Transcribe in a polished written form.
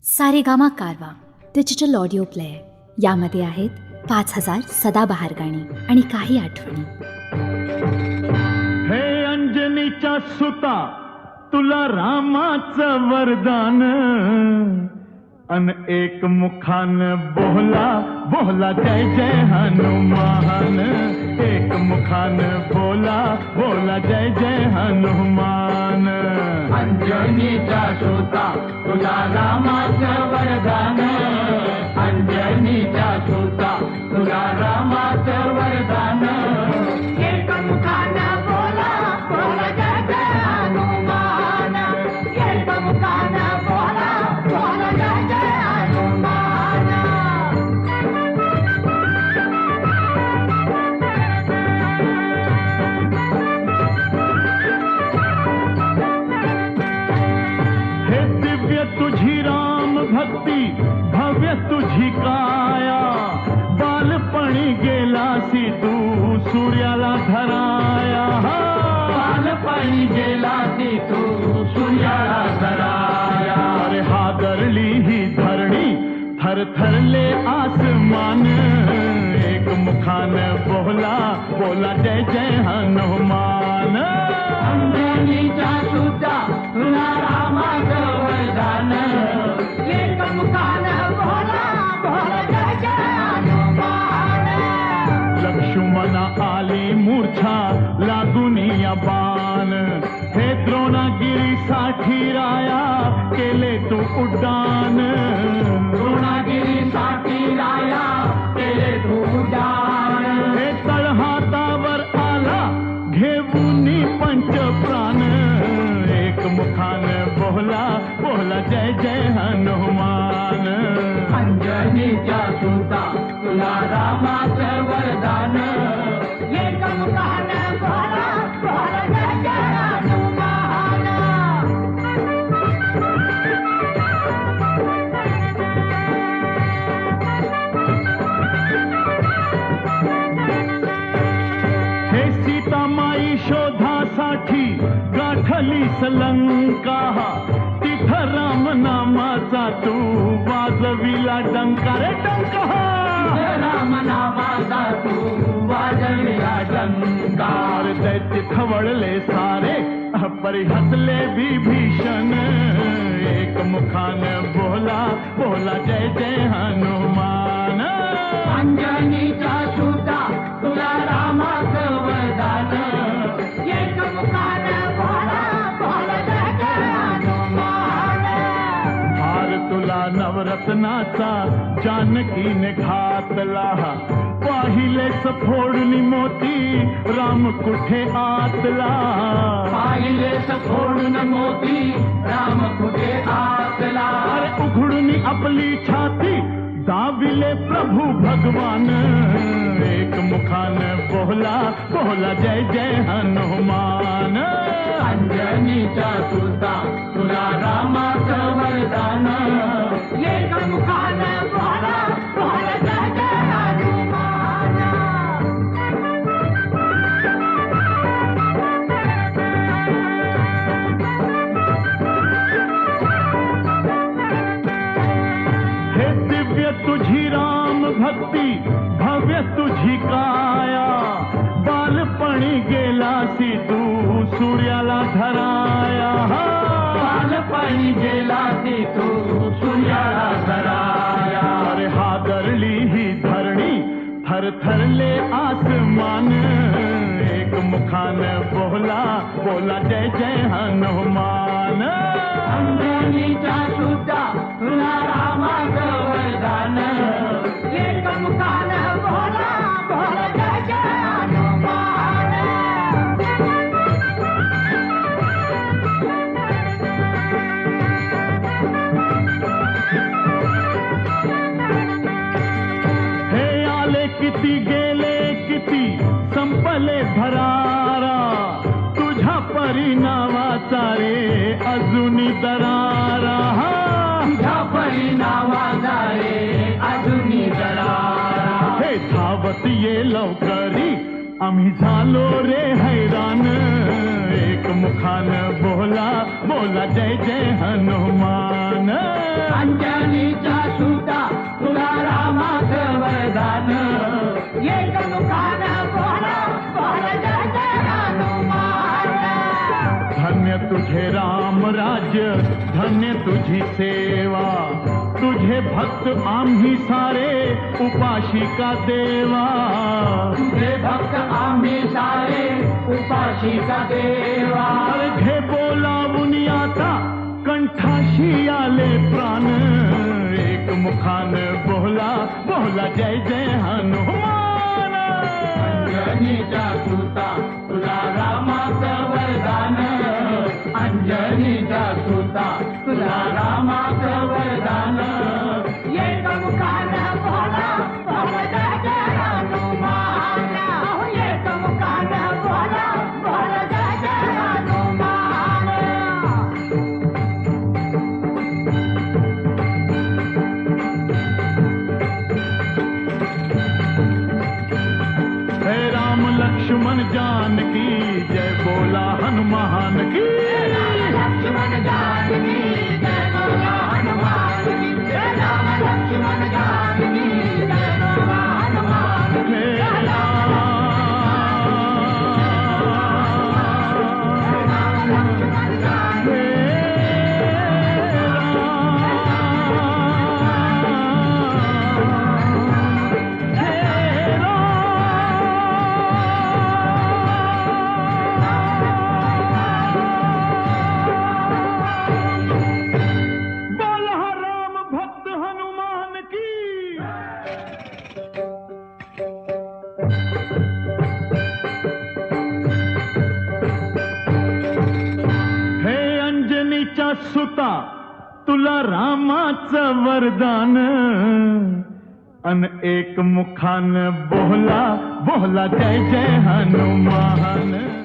सारेगामा कारवा digital audio player यामध्ये आहेत 5000 सदाबहार गाणी आणि काही आठवणी. हे अंजनीच्या सुता तुला रामाचं वरदान अन एक मुखान बोला बोला जय जय हनुमान. एक मुखान बोला बोला जय जय हनुमान. अंजनीच्या सुता तुला रामाचं वरदान. अंजनीच्या सुता तुला रामाचं वरदान. एक मुखान बोला बोला जय जय हनुमान. एक मुखान बोला बोला जय जय हनुमान. हे दिव्य तुझी राम भक्ती भव्य तुझी काया. बालपणी गेलासी तू सूर्याला धराया. बालपणी गेलासी तू सूर्याला धराया. अरे हादरली ही धरणी थरथरले आसमान. एक मुखान बोला बोला जय जय हनुमान. अंजनीच्या सुता तुला रामाचं वरदान. एक मुखान बोला बोला जय जय हनुमान. लक्ष्मणा आली मूर्छा लागून या बाण. हे द्रोणागिरीसाठी राया केले तू उड्डाण. द्रोणागिरीसाठी राया केले तू उड्डाण. हे तळहातावर आला घेऊन पंचप्राण. एक मुखान बोला बोला जय जय हनुमान. अंजनीच्या सुता तुला रामाचं वरदान. एक मुखान बोला बोला जय जय हनुमान. हे सीतामाई शोधासाठी गाठली लंका. तिथं राम नामाचा तू वाजविला डंका रे डंका. राम नामाचा तू वाजविला डंका. दैत्य खवळले सारे परी हसले विभीषण. एक मुखान बोला बोला जय जय हनुमान. अंजनीच्या सुता तुला रामाचं वरदान. एक मुखान बोला बोला जय जय हनुमान. हार तुला नवरत्नाचा जानकीने घातला. पाहिले फोडून मोती राम कुठे आतला. पाहिले फोडून मोती राम कुठे आतला. अरे उघडून आपली छाती दाविले प्रभू भगवान. एक मुखान बोला बोला जय जय हनुमान. अंजनीच्या सुता तुला रामाचं वरदान. एक मुखान बोला बोला जय जय हनुमान. हे दिव्य तुझी राम भक्ती भव्य तुझी काया. बालपणी गेलासी तू सूर्याला धराया. बालपणी गेलासी तू सूर्याला धराया. अरे हादरली ही धरणी थरथरले आसमान. एक मुखान बोला बोला जय जय हनुमान. अंजनीच्या सुता तुला रामाचं वरदान. एक मुखान बोला बोला जय जय हनुमान. हे आले किती गेले किती संपले भरारा. तुझ्या परिणामाचा रे अजूनी दरारा. तुझ्या परिणामाचा रे अजूनी दरारा. हे धावत ये लवकरी आम्ही झालो रे हैराण. एक मुखान बोला बोला जय जय हनुमान. अंजनीच्या सुता तुला रामाचं वरदान एक मुखान बोला बोल जय जय हनुमान धन्य तुझे राम राज्य, धन्य तुझी सेवा, तुझे भक्त आम्ही सारे उपाशिका देवा. तुझे भक्त आम्ही सारे उपाशी का देवा घे बोलावून आता कंठाशी आले प्राण, एक मुखान बोला बोला जय जय हनुमान. अंजनीच्या सुता तुला रामाचं वरदान अंजनीच्या सुता तुला रामाचं वरदान एक मुखान बोला बोल जय जय हनुमान एक मुखान बोला बोल जय जय हनुमान हे राम लक्ष्मण जानकी जय बोला हनुमान की. लक्ष्मण जानकी जय बोला हनुमान की जय राम लक्ष्मण जानकी जय बोला हनुमान की हे जय राम लक्ष्मण जानकी बोला राम भक्त हनुमान की. हे अंजनीच्या सुता तुला रामाचं वरदान अन एक मुखान बोला बोला जय जय हनुमान.